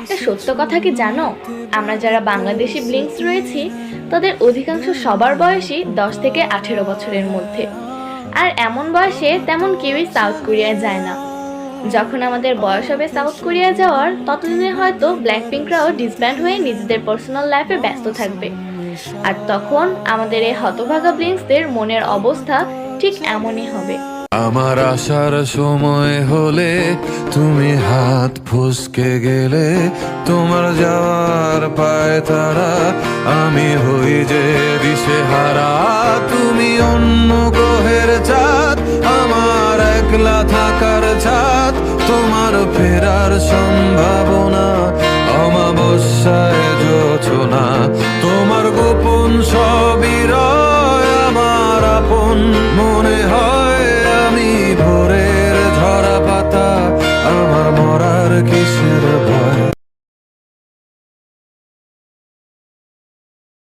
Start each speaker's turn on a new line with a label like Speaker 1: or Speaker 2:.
Speaker 1: একটা সত্য কথা কি জানো, আমরা যারা বাংলাদেশি ব্লিংস রয়েছি তাদের অধিকাংশ সবার বয়সই 10 থেকে 18 বছরের মধ্যে। আর এমন বয়সে তেমন কেউই সাউথ কোরিয়ায় যায় না। যখন আমাদের বয়স হবে সাউথ কোরিয়া যাওয়ার, ততদিনে হয়তো ব্ল্যাক পিঙ্করাও ডিসব্যান্ড হয়ে নিজেদের পার্সোনাল লাইফে ব্যস্ত থাকবে। আর তখন আমাদের এই হতভাগা ব্লিংসদের মনের অবস্থা ঠিক এমনই হবে।
Speaker 2: আমার আসার সময় হলে তুমি হাত ফসকে গেলে, তোমার যাওয়ার পায় তারা আমি হই যে দিশেহারা। তুমি অন্য গ্রহের চাঁদ, আমার একলা থাকার ছাদ, তোমার ফেরার সম্ভাবনা অমাবস্যায় জোছনা, তোমার গোপন সব